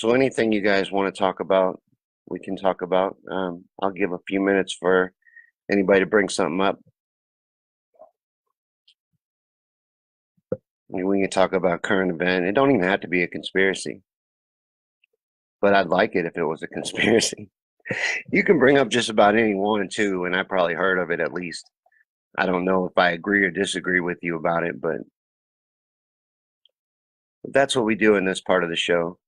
So anything you guys want to talk about, we can talk about. I'll give a few minutes for anybody to bring something up. We can talk about current event. It don't even have to be a conspiracy, but I'd like it if it was a conspiracy. You can bring up just about any one too, and I probably heard of it at least. I don't know if I agree or disagree with you about it, but that's what we do in this part of the show.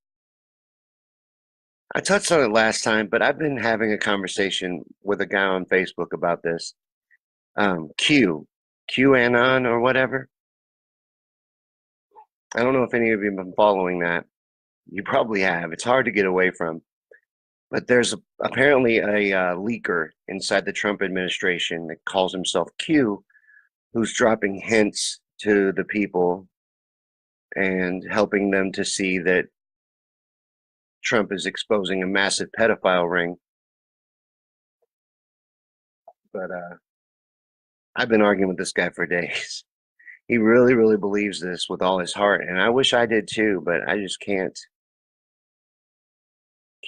I touched on it last time, but I've been having a conversation with a guy on Facebook about this. QAnon or whatever. I don't know if any of you have been following that. You probably have. It's hard to get away from. But there's apparently a leaker inside the Trump administration that calls himself Q, who's dropping hints to the people and helping them to see that Trump is exposing a massive pedophile ring. But I've been arguing with this guy for days. He really, really believes this with all his heart, and I wish I did too, but I just can't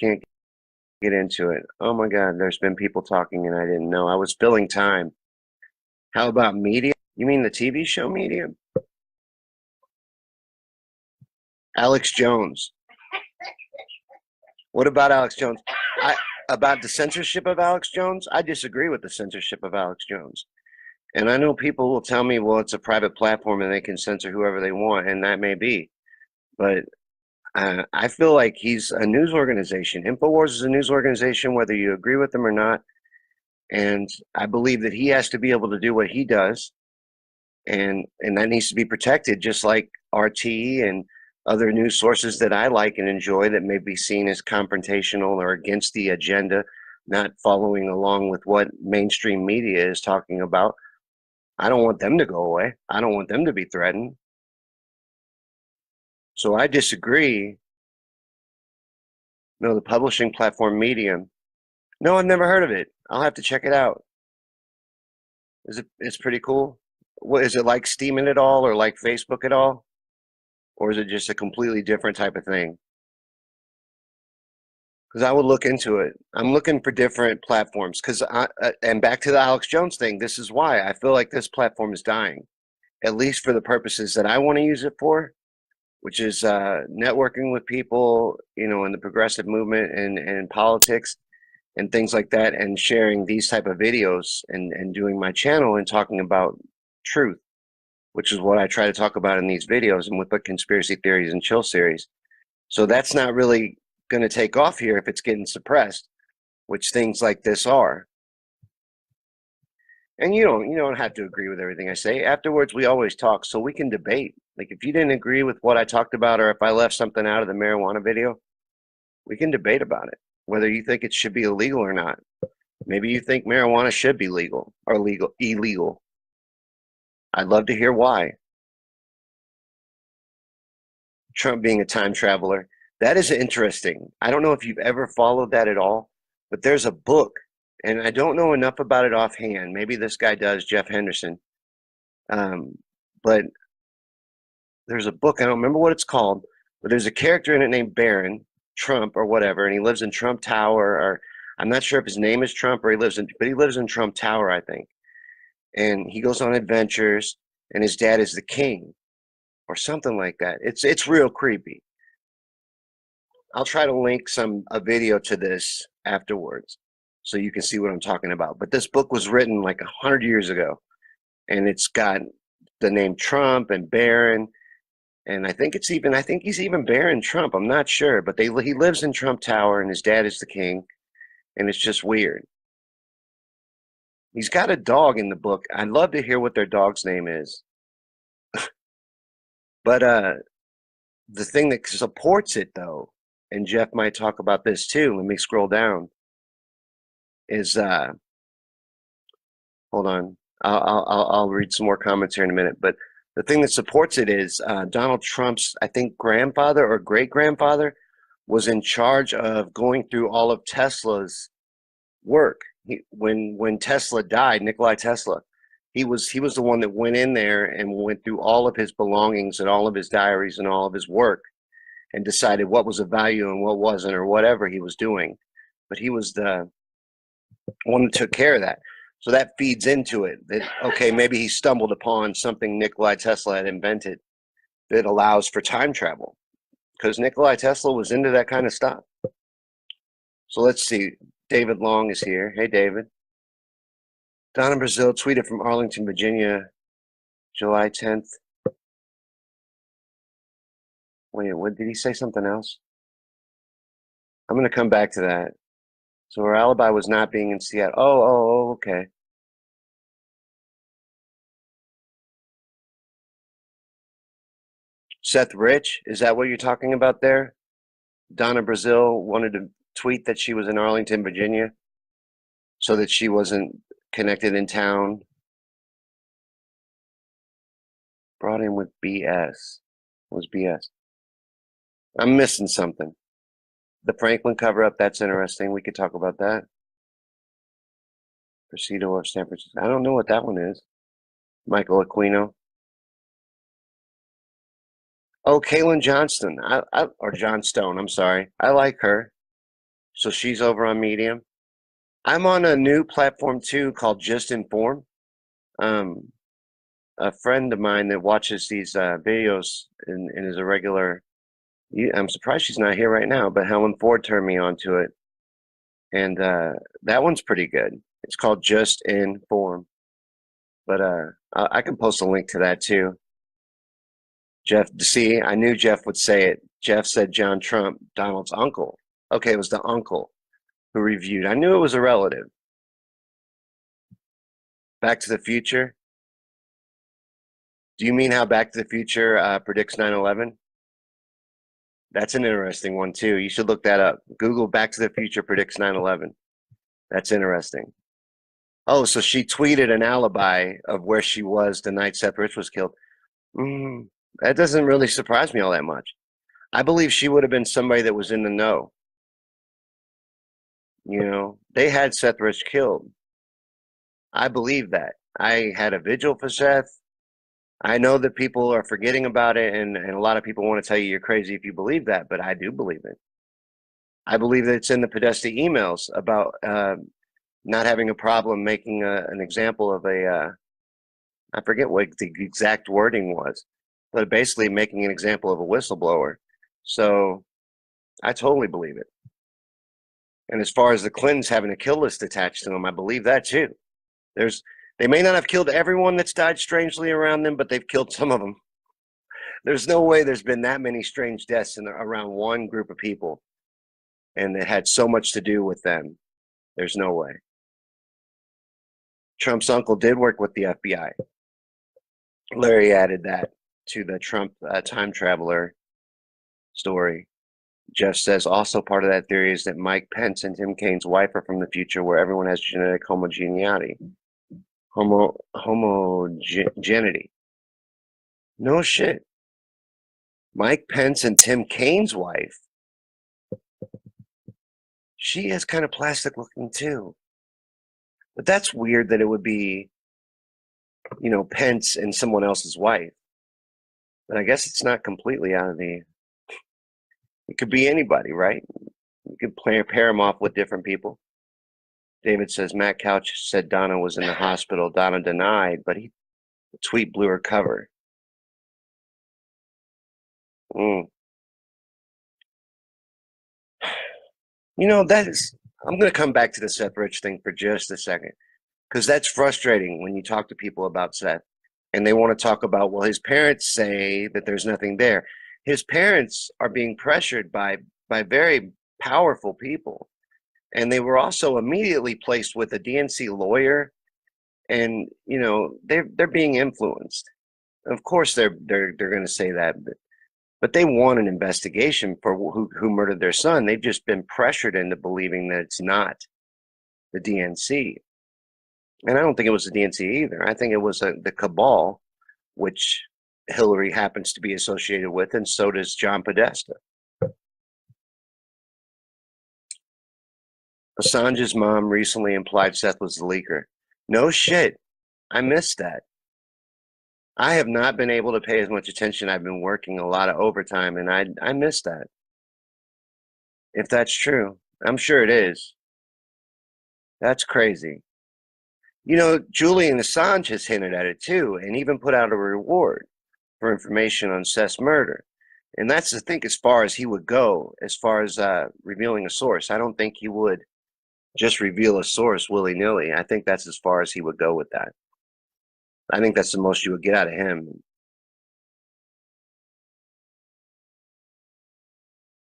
get into it. Oh my God, there's been people talking and I didn't know. I was filling time. How about Medium? You mean the TV show Medium? Alex Jones. What about Alex Jones? About the censorship of Alex Jones? I disagree with the censorship of Alex Jones. And I know people will tell me, well, it's a private platform and they can censor whoever they want, and that may be. But I feel like he's a news organization. InfoWars is a news organization, whether you agree with them or not. And I believe that he has to be able to do what he does. And that needs to be protected, just like RT and other news sources that I like and enjoy that may be seen as confrontational or against the agenda, not following along with what mainstream media is talking about. I don't want them to go away. I don't want them to be threatened. So I disagree. No, the publishing platform Medium. No, I've never heard of it. I'll have to check it out. It's pretty cool. What is it like, Steaming at all or like Facebook at all? Or is it just a completely different type of thing? Because I would look into it. I'm looking for different platforms. And back to the Alex Jones thing, this is why I feel like this platform is dying, at least for the purposes that I want to use it for, which is networking with people, in the progressive movement and politics and things like that, and sharing these type of videos and doing my channel and talking about truth, which is what I try to talk about in these videos and with the conspiracy theories and chill series. So that's not really going to take off here if it's getting suppressed, which things like this are. And you don't have to agree with everything I say. Afterwards, we always talk, so we can debate. Like if you didn't agree with what I talked about, or if I left something out of the marijuana video, we can debate about it. Whether you think it should be illegal or not. Maybe you think marijuana should be legal or illegal. I'd love to hear why. Trump being a time traveler. That is interesting. I don't know if you've ever followed that at all, but there's a book, and I don't know enough about it offhand. Maybe this guy does, Jeff Henderson. But there's a book, I don't remember what it's called, but there's a character in it named Barron Trump or whatever, and he lives in Trump Tower, or I'm not sure if his name is Trump or he lives in Trump Tower, I think. And he goes on adventures, and his dad is the king or something like that. It's real creepy. I'll try to link a video to this afterwards so you can see what I'm talking about. But this book was written like 100 years ago, and it's got the name Trump and Barron, and I think he's even Barron Trump. I'm not sure, but he lives in Trump Tower, and his dad is the king, and it's just weird. He's got a dog in the book. I'd love to hear what their dog's name is. But the thing that supports it, though, and Jeff might talk about this too, let me scroll down, is hold on, I'll read some more comments here in a minute, but the thing that supports it is Donald Trump's, I think, grandfather or great-grandfather was in charge of going through all of Tesla's work. When Tesla died, Nikola Tesla, he was the one that went in there and went through all of his belongings and all of his diaries and all of his work. and decided what was of value and what wasn't, or whatever he was doing. But he was the one that took care of that. So that feeds into it that, okay, maybe he stumbled upon something Nikolai Tesla had invented that allows for time travel, because Nikolai Tesla was into that kind of stuff. So let's see. David Long is here. Hey, David. Donna Brazil tweeted from Arlington, Virginia, July 10th. Wait, what did he say? Something else? I'm going to come back to that. So her alibi was not being in Seattle. Oh, okay. Seth Rich, is that what you're talking about there? Donna Brazil wanted to tweet that she was in Arlington, Virginia, so that she wasn't connected in town. Brought in with BS. What was BS? I'm missing something. The Franklin cover-up, that's interesting. We could talk about that. Presidio of San Francisco. I don't know what that one is. Michael Aquino. Oh, Kaylin Johnston. Or Johnstone, I'm sorry. I like her. So she's over on Medium. I'm on a new platform too called Just Inform. A friend of mine that watches these videos and is a regular. I'm surprised she's not here right now, but Helen Ford turned me onto it, and that one's pretty good. It's called Just Inform, but I can post a link to that too. Jeff, see, I knew Jeff would say it. Jeff said John Trump, Donald's uncle. Okay, it was the uncle who reviewed. I knew it was a relative. Back to the Future. Do you mean how Back to the Future predicts 9/11? That's an interesting one too. You should look that up. Google Back to the Future predicts 9/11. That's interesting. Oh, so she tweeted an alibi of where she was the night Seth Rich was killed. That doesn't really surprise me all that much. I believe she would have been somebody that was in the know. You know, they had Seth Rich killed. I believe that. I had a vigil for Seth. I know that people are forgetting about it, and a lot of people want to tell you you're crazy if you believe that, but I do believe it. I believe that it's in the Podesta emails about not having a problem making an example of I forget what the exact wording was, but basically making an example of a whistleblower. So I totally believe it. And as far as the Clintons having a kill list attached to them, I believe that too. They may not have killed everyone that's died strangely around them, but they've killed some of them. There's no way there's been that many strange deaths around one group of people, and it had so much to do with them. There's no way. Trump's uncle did work with the FBI. Larry added that to the Trump time traveler story. Jeff says also part of that theory is that Mike Pence and Tim Kaine's wife are from the future where everyone has genetic homogeneity. Homogeneity. No shit. Mike Pence and Tim Kaine's wife, she is kind of plastic looking too. But that's weird that it would be, Pence and someone else's wife. But I guess it's not completely out of it could be anybody, right? You could pair them off with different people. David says Matt Couch said Donna was in the hospital. Donna denied, but the tweet blew her cover. I'm going to come back to the Seth Rich thing for just a second, because that's frustrating when you talk to people about Seth and they want to talk about, well, his parents say that there's nothing there. His parents are being pressured by very powerful people. And they were also immediately placed with a DNC lawyer, and they're being influenced. Of course, they're going to say that, but they want an investigation for who murdered their son. They've just been pressured into believing that it's not the DNC, and I don't think it was the DNC either. I think it was the cabal, which Hillary happens to be associated with, and so does John Podesta. Assange's mom recently implied Seth was the leaker. No shit. I missed that. I have not been able to pay as much attention. I've been working a lot of overtime, and I miss that. If that's true, I'm sure it is. That's crazy. You know, Julian Assange has hinted at it too, and even put out a reward for information on Seth's murder. And that's I think as far as he would go, as far as revealing a source. I don't think he would just reveal a source willy nilly. I think that's as far as he would go with that. I think that's the most you would get out of him.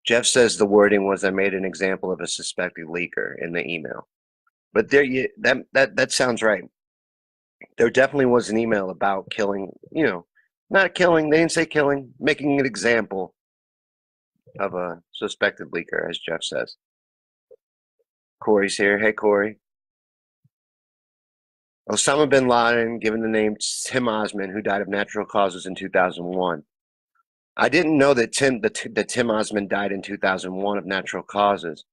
Jeff says the wording was, "I made an example of a suspected leaker" in the email. But there, that sounds right. There definitely was an email about killing. You know, not killing. They didn't say killing. Making an example of a suspected leaker, as Jeff says. Corey's here. Hey, Corey. Osama bin Laden, given the name Tim Osman, who died of natural causes in 2001. I didn't know that Tim Osman died in 2001 of natural causes,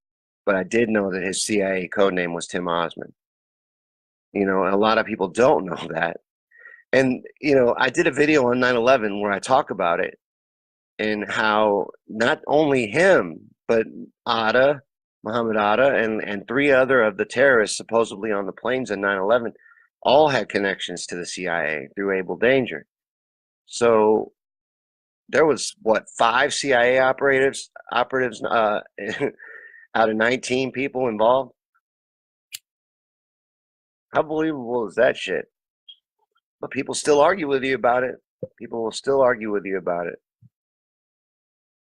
but I did know that his CIA code name was Tim Osman. You know, a lot of people don't know that. And, you know, I did a video on 9/11 where I talk about it and how not only him, but Muhammad Atta, and three other of the terrorists supposedly on the planes in 9/11 all had connections to the CIA through Able Danger. So there was what, 5 CIA operatives out of 19 people involved. How believable is that shit? But people still argue with you about it. People will still argue with you about it.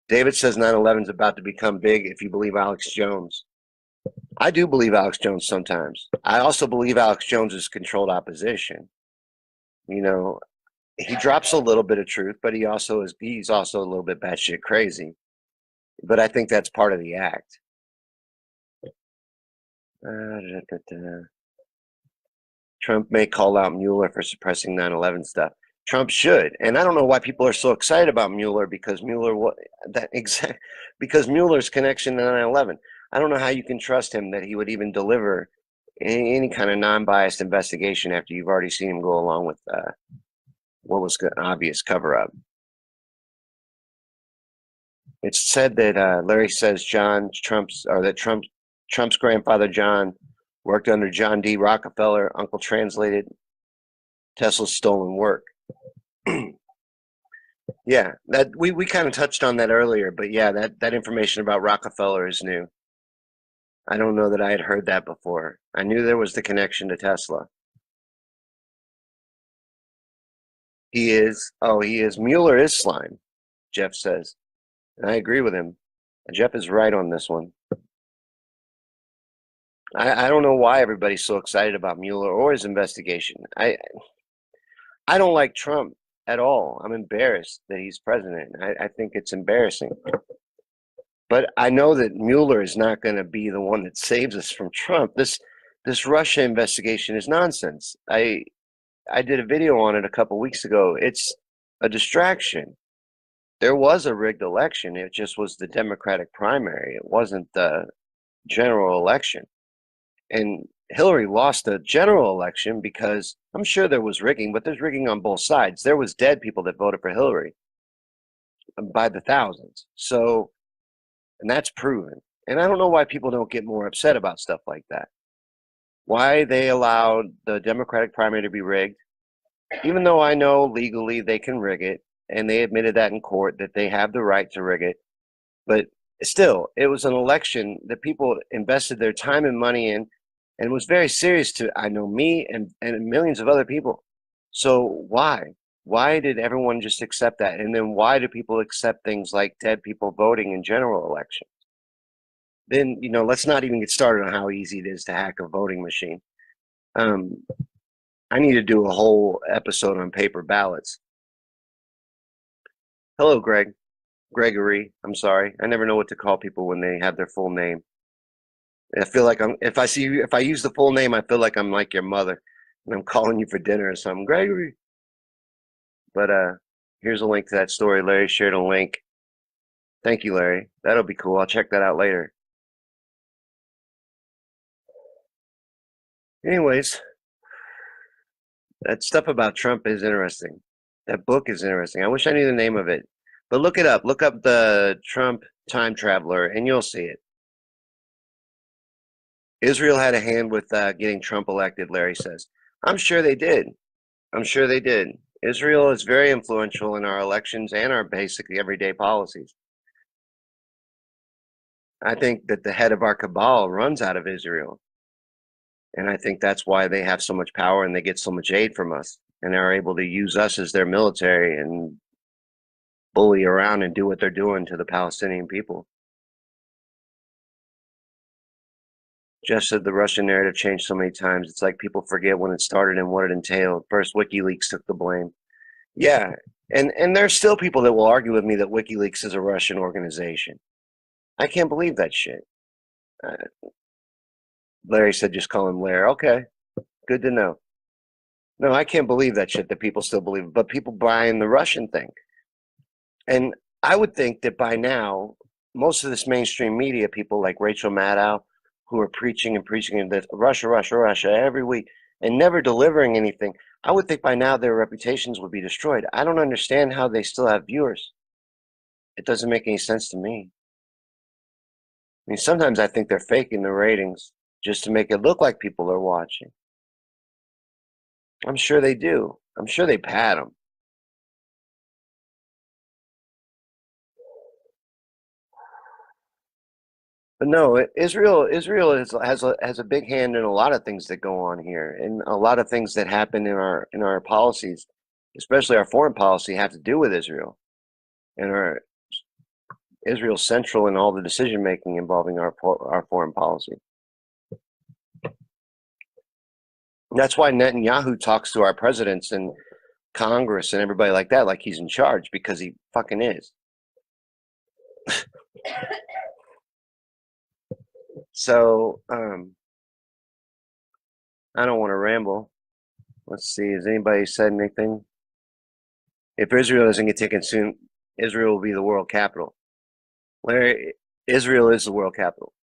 David says 9/11 is about to become big if you believe Alex Jones. I do believe Alex Jones sometimes. I also believe Alex Jones is controlled opposition. You know, he drops a little bit of truth, but he's also a little bit batshit crazy. But I think that's part of the act. Trump may call out Mueller for suppressing 9/11 stuff. Trump should, and I don't know why people are so excited about Mueller because because Mueller's connection to 9/11. I don't know how you can trust him that he would even deliver any kind of non-biased investigation after you've already seen him go along with what was an obvious cover-up. It's said that Larry says Trump's grandfather John worked under John D. Rockefeller. Uncle translated Tesla's stolen work. Yeah, that we kind of touched on that earlier, but yeah, that information about Rockefeller is new. I don't know that I had heard that before. I knew there was the connection to Tesla. He is. Oh, he is. Mueller is slime, Jeff says. And I agree with him. Jeff is right on this one. I don't know why everybody's so excited about Mueller or his investigation. I don't like Trump at all. I'm embarrassed that he's president. I think it's embarrassing. But I know that Mueller is not going to be the one that saves us from Trump. This Russia investigation is nonsense. I did a video on it a couple weeks ago. It's a distraction. There was a rigged election. It just was the Democratic primary. It wasn't the general election. And Hillary lost the general election because I'm sure there was rigging, but there's rigging on both sides. There was dead people that voted for Hillary by the thousands. So, and that's proven. And I don't know why people don't get more upset about stuff like that. Why they allowed the Democratic primary to be rigged, even though I know legally they can rig it, and they admitted that in court that they have the right to rig it. But still, it was an election that people invested their time and money in, and it was very serious to, I know, me and millions of other people. So why? Why did everyone just accept that? And then why do people accept things like dead people voting in general elections? Then, you know, let's not even get started on how easy it is to hack a voting machine. I need to do a whole episode on paper ballots. Hello, Greg. Gregory. I'm sorry. I never know what to call people when they have their full name. I feel like if I use the full name, I feel like I'm like your mother and I'm calling you for dinner or something. Gregory. But here's a link to that story. Larry shared a link. Thank you, Larry. That'll be cool. I'll check that out later. Anyways, that stuff about Trump is interesting. That book is interesting. I wish I knew the name of it. But look it up. Look up the Trump time traveler and you'll see it. Israel had a hand with getting Trump elected, Larry says. I'm sure they did. I'm sure they did. Israel is very influential in our elections and our basically everyday policies. I think that the head of our cabal runs out of Israel. And I think that's why they have so much power and they get so much aid from us and are able to use us as their military and bully around and do what they're doing to the Palestinian people. Jeff said the Russian narrative changed so many times. It's like people forget when it started and what it entailed. First, WikiLeaks took the blame. Yeah, and there's still people that will argue with me that WikiLeaks is a Russian organization. I can't believe that shit. Uh, Larry said just call him Larry. Okay, good to know. No, I can't believe that shit that people still believe it, but people buying the Russian thing. And I would think that by now, most of this mainstream media, people like Rachel Maddow, who are preaching and preaching that Russia, Russia, Russia every week and never delivering anything, I would think by now their reputations would be destroyed. I don't understand how they still have viewers. It doesn't make any sense to me. I mean, sometimes I think they're faking the ratings just to make it look like people are watching. I'm sure they do. I'm sure they pad them. But no, Israel has a big hand in a lot of things that go on here, and a lot of things that happen in our policies, especially our foreign policy, have to do with Israel, and our Israel's central in all the decision making involving our foreign policy. That's why Netanyahu talks to our presidents and Congress and everybody like that, like he's in charge, because he fucking is. So, I don't want to ramble. Let's see. Has anybody said anything? If Israel doesn't get taken soon, Israel will be the world capital. Larry, Israel is the world capital.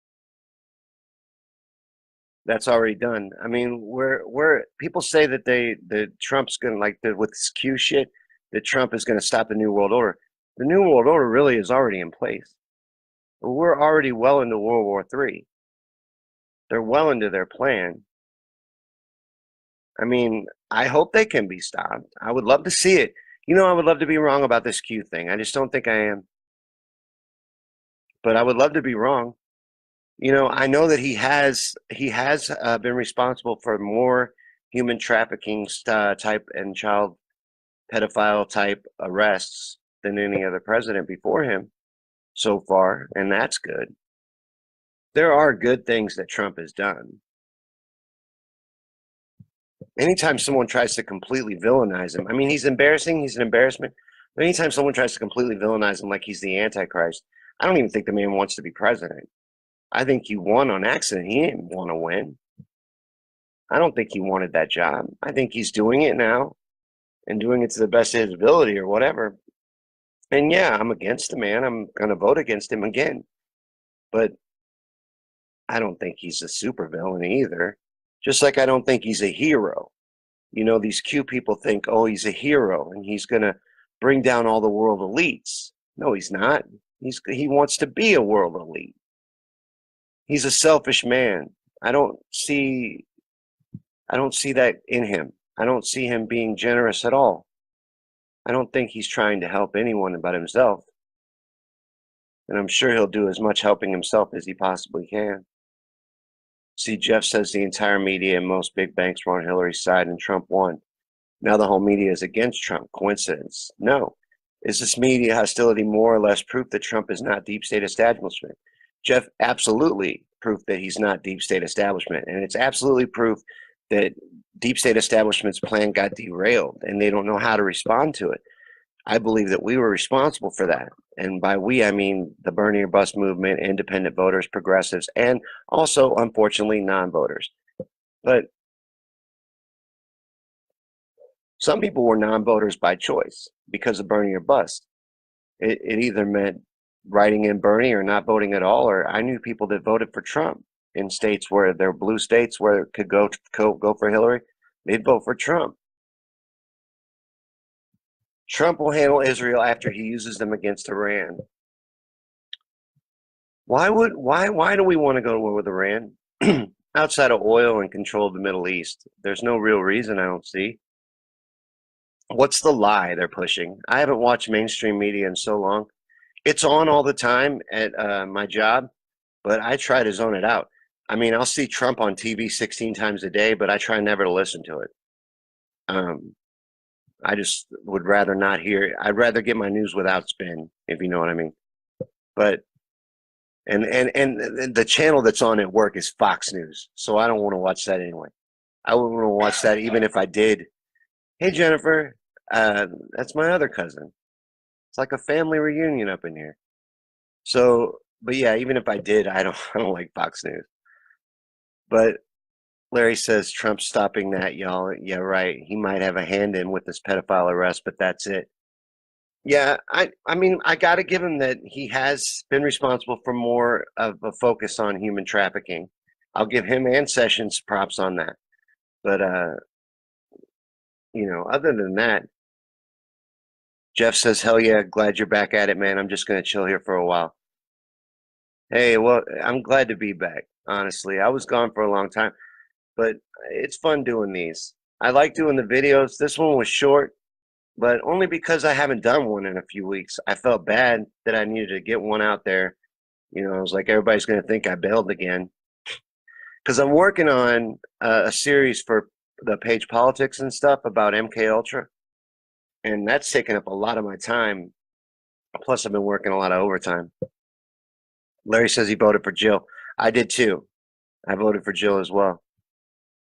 That's already done. I mean, we're people say that that Trump's gonna with this Q shit, that Trump is gonna stop the New World Order. The New World Order really is already in place. We're already well into World War III. They're well into their plan. I mean, I hope they can be stopped. I would love to see it. You know, I would love to be wrong about this Q thing. I just don't think I am. But I would love to be wrong. You know, I know that he has been responsible for more human trafficking type and child pedophile type arrests than any other president before him so far, and that's good. There are good things that Trump has done. Anytime someone tries to completely villainize him, I mean, he's embarrassing, he's an embarrassment. But anytime someone tries to completely villainize him like he's the Antichrist, I don't even think the man wants to be president. I think he won on accident. He didn't want to win. I don't think he wanted that job. I think he's doing it now and doing it to the best of his ability or whatever. And yeah, I'm against the man. I'm going to vote against him again. But I don't think he's a supervillain either. Just like I don't think he's a hero. You know, these Q people think, oh, he's a hero and he's going to bring down all the world elites. No, he's not. He wants to be a world elite. He's a selfish man. I don't see that in him. I don't see him being generous at all. I don't think he's trying to help anyone but himself. And I'm sure he'll do as much helping himself as he possibly can. See, Jeff says the entire media and most big banks were on Hillary's side and Trump won. Now the whole media is against Trump. Coincidence? No. Is this media hostility more or less proof that Trump is not deep state establishment? Jeff, absolutely proof that he's not deep state establishment. And it's absolutely proof that deep state establishment's plan got derailed and they don't know how to respond to it. I believe that we were responsible for that. And by we, I mean the Bernie or Bust movement, independent voters, progressives, and also, unfortunately, non-voters. But some people were non-voters by choice because of Bernie or Bust. It either meant writing in Bernie or not voting at all, or I knew people that voted for Trump in states where they're blue states where it could go for Hillary. They'd vote for Trump. Trump will handle Israel after he uses them against Iran. Why do we want to go to war with Iran? Outside of oil and control of the Middle East, there's no real reason I don't see. What's the lie they're pushing? I haven't watched mainstream media in so long. It's on all the time at my job, but I try to zone it out. I mean, I'll see Trump on TV 16 times a day, but I try never to listen to it. Um, I just would rather not hear it. I'd rather get my news without spin, if you know what I mean. But and the channel that's on at work is Fox News, so I don't want to watch that anyway. I wouldn't want to watch that even if I did. Hey Jennifer, that's my other cousin. It's like a family reunion up in here. So, but yeah, even if I did, I don't like Fox News. But Larry says Trump's stopping that, y'all. Yeah, right. He might have a hand in with this pedophile arrest, but that's it. Yeah, I mean, I got to give him that he has been responsible for more of a focus on human trafficking. I'll give him and Sessions props on that. But other than that, Jeff says, "Hell yeah, glad you're back at it, man. I'm just gonna chill here for a while." Hey, well, I'm glad to be back. Honestly, I was gone for a long time, but it's fun doing these. I like doing the videos. This one was short, but only because I haven't done one in a few weeks. I felt bad that I needed to get one out there. I was like, everybody's going to think I bailed again. Because I'm working on a series for the page politics and stuff about MK Ultra, and that's taken up a lot of my time. Plus, I've been working a lot of overtime. Larry says he voted for Jill. I did too. I voted for Jill as well.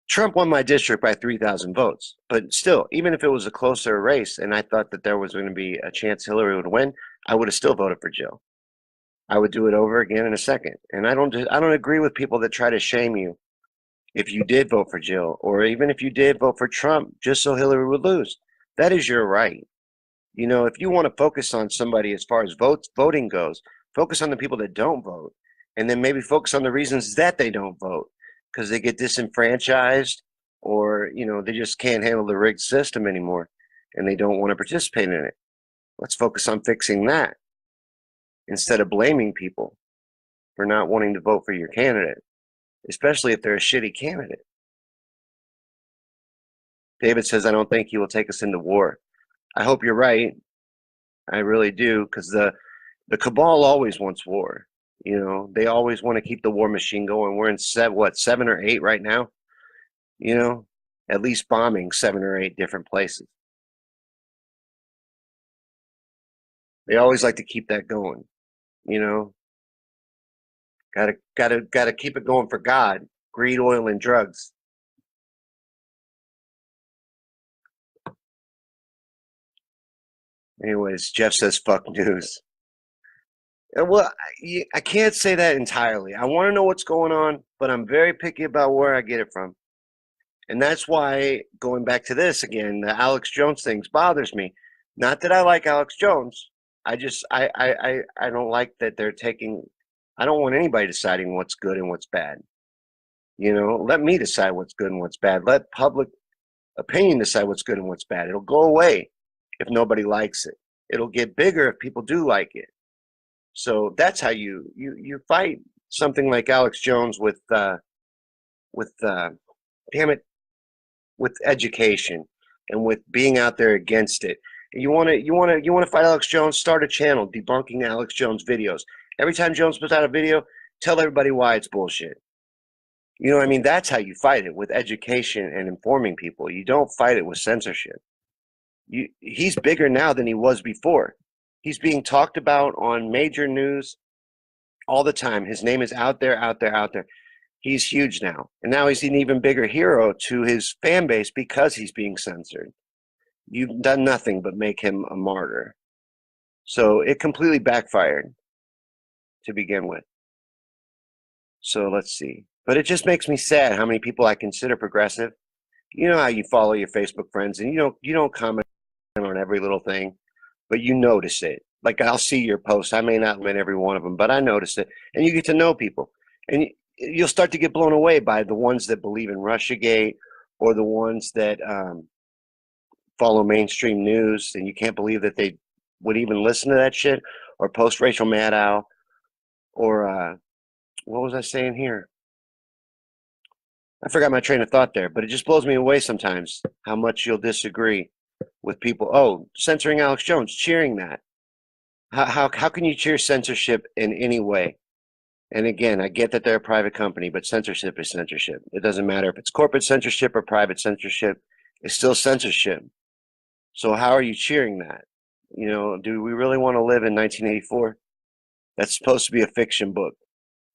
Trump won my district by 3,000 votes. But still, even if it was a closer race and I thought that there was going to be a chance Hillary would win, I would have still voted for Jill. I would do it over again in a second. And I don't agree with people that try to shame you if you did vote for Jill, or even if you did vote for Trump just so Hillary would lose. That is your right. If you want to focus on somebody as far as voting goes, focus on the people that don't vote, and then maybe focus on the reasons that they don't vote, because they get disenfranchised, or they just can't handle the rigged system anymore and they don't want to participate in it. Let's focus on fixing that instead of blaming people for not wanting to vote for your candidate, especially if they're a shitty candidate. David says, I don't think he will take us into war. I hope you're right. I really do, because the cabal always wants war. They always want to keep the war machine going. We're in 7 or 8 right now. At least bombing 7 or 8 different places. They always like to keep that going. Gotta keep it going for God. Greed, oil, and drugs. Anyways, Jeff says, fuck news. Well, I can't say that entirely. I want to know what's going on, but I'm very picky about where I get it from. And that's why, going back to this again, the Alex Jones things bothers me. Not that I like Alex Jones. I don't like that they're taking, I don't want anybody deciding what's good and what's bad. Let me decide what's good and what's bad. Let public opinion decide what's good and what's bad. It'll go away if nobody likes it. It'll get bigger if people do like it. So that's how you fight something like Alex Jones with with education and with being out there against it. You want to fight Alex Jones? Start a channel debunking Alex Jones videos. Every time Jones puts out a video, tell everybody why it's bullshit. You know what I mean? That's how you fight it, with education and informing people. You don't fight it with censorship. He's bigger now than he was before. He's being talked about on major news all the time. His name is out there, out there, out there. He's huge now. And now he's an even bigger hero to his fan base because he's being censored. You've done nothing but make him a martyr. So it completely backfired to begin with. So let's see. But it just makes me sad how many people I consider progressive. You know how you follow your Facebook friends and you don't comment on every little thing, but you notice it. Like, I'll see your posts. I may not like every one of them, but I notice it. And you get to know people. And you'll start to get blown away by the ones that believe in Russiagate, or the ones that follow mainstream news, and you can't believe that they would even listen to that shit, or post-racial Maddow, or what was I saying here? I forgot my train of thought there, but it just blows me away sometimes how much you'll disagree with people. Oh, censoring Alex Jones, cheering that. How can you cheer censorship in any way? And again, I get that they're a private company, but censorship is censorship. It doesn't matter if it's corporate censorship or private censorship, it's still censorship. So how are you cheering that? You know, do we really want to live in 1984? That's supposed to be a fiction book.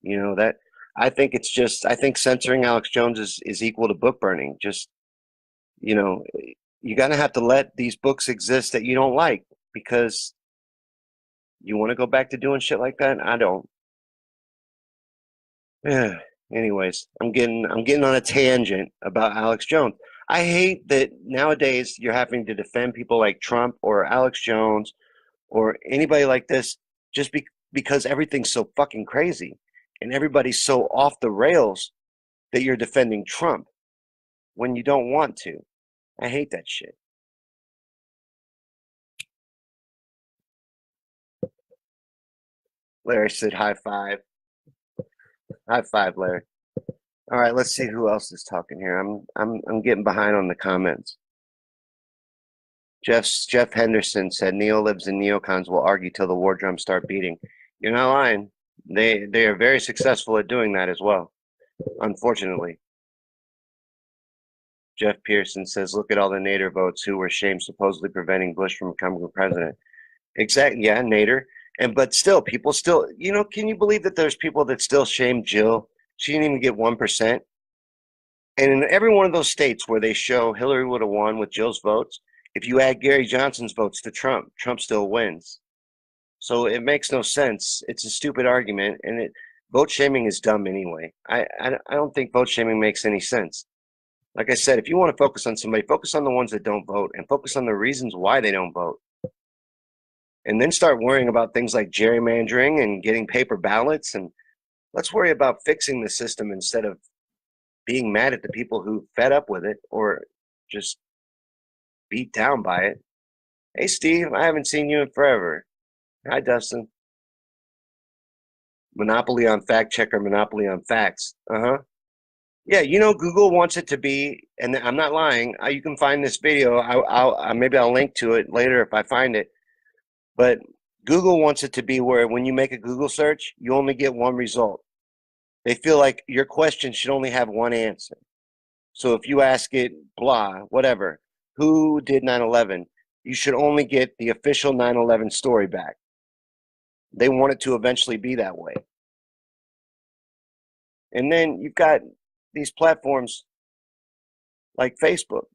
You know, that I think it's just I think censoring Alex Jones is equal to book burning. Just, you know, you're gonna have to let these books exist that you don't like, because you want to go back to doing shit like that? I don't. Yeah. Anyways, I'm getting on a tangent about Alex Jones. I hate that nowadays you're having to defend people like Trump or Alex Jones or anybody like this just because everything's so fucking crazy and everybody's so off the rails that you're defending Trump when you don't want to. I hate that shit. Larry said high five. High five, Larry. All right, let's see who else is talking here. I'm getting behind on the comments. Jeff Henderson said neolibs and neocons will argue till the war drums start beating. You're not lying. They are very successful at doing that as well, unfortunately. Jeff Pearson says, look at all the Nader votes who were shamed supposedly preventing Bush from becoming president. Exactly, yeah, Nader. But still, people still, can you believe that there's people that still shame Jill? She didn't even get 1%. And in every one of those states where they show Hillary would have won with Jill's votes, if you add Gary Johnson's votes to Trump, Trump still wins. So it makes no sense. It's a stupid argument, and vote shaming is dumb anyway. I don't think vote shaming makes any sense. Like I said, if you want to focus on somebody, focus on the ones that don't vote and focus on the reasons why they don't vote. And then start worrying about things like gerrymandering and getting paper ballots. And let's worry about fixing the system instead of being mad at the people who fed up with it or just beat down by it. Hey, Steve, I haven't seen you in forever. Hi, Dustin. Monopoly on fact checker, monopoly on facts. Uh-huh. Yeah, Google wants it to be, and I'm not lying. You can find this video. Maybe I'll link to it later if I find it. But Google wants it to be where when you make a Google search, you only get one result. They feel like your question should only have one answer. So if you ask it, blah, whatever, who did 9/11, you should only get the official 9/11 story back. They want it to eventually be that way. And then you've got these platforms like Facebook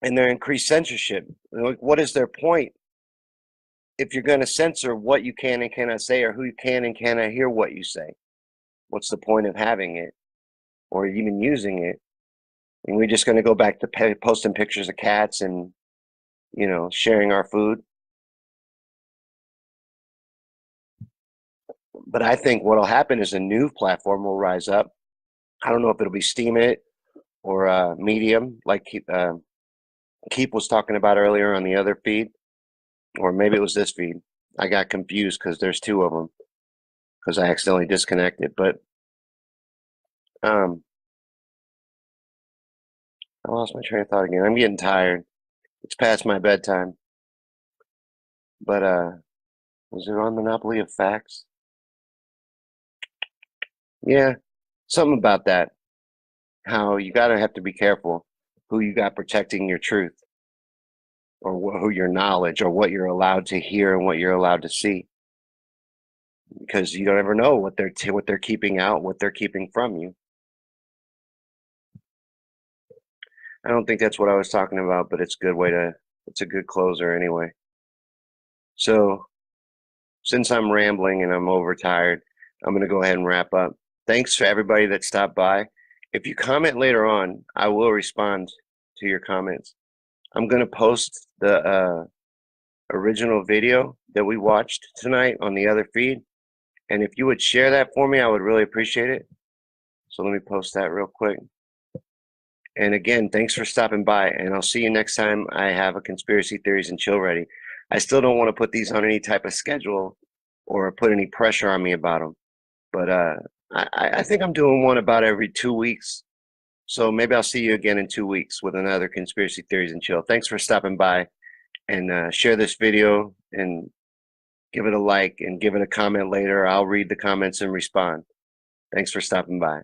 and their increased censorship. Like, what is their point if you're going to censor what you can and cannot say or who you can and cannot hear what you say? What's the point of having it or even using it? And we're just going to go back to posting pictures of cats and, sharing our food. But I think what'll happen is a new platform will rise up. I don't know if it'll be Steemit or Medium, like Keep was talking about earlier on the other feed, or maybe it was this feed. I got confused because there's two of them because I accidentally disconnected. But I lost my train of thought again. I'm getting tired. It's past my bedtime. But was it on Monopoly of Facts? Yeah, something about that. How you gotta have to be careful who you got protecting your truth, or who your knowledge, or what you're allowed to hear and what you're allowed to see, because you don't ever know what they're keeping out, what they're keeping from you. I don't think that's what I was talking about, but it's a good closer anyway. So since I'm rambling and I'm overtired, I'm gonna go ahead and wrap up. Thanks for everybody that stopped by. If you comment later on, I will respond to your comments. I'm going to post the original video that we watched tonight on the other feed. And if you would share that for me, I would really appreciate it. So let me post that real quick. And again, thanks for stopping by, and I'll see you next time I have a conspiracy theories and chill ready. I still don't want to put these on any type of schedule or put any pressure on me about them, but I think I'm doing one about every 2 weeks. So maybe I'll see you again in 2 weeks with another conspiracy theories and chill. Thanks for stopping by, and share this video and give it a like and give it a comment later. I'll read the comments and respond. Thanks for stopping by.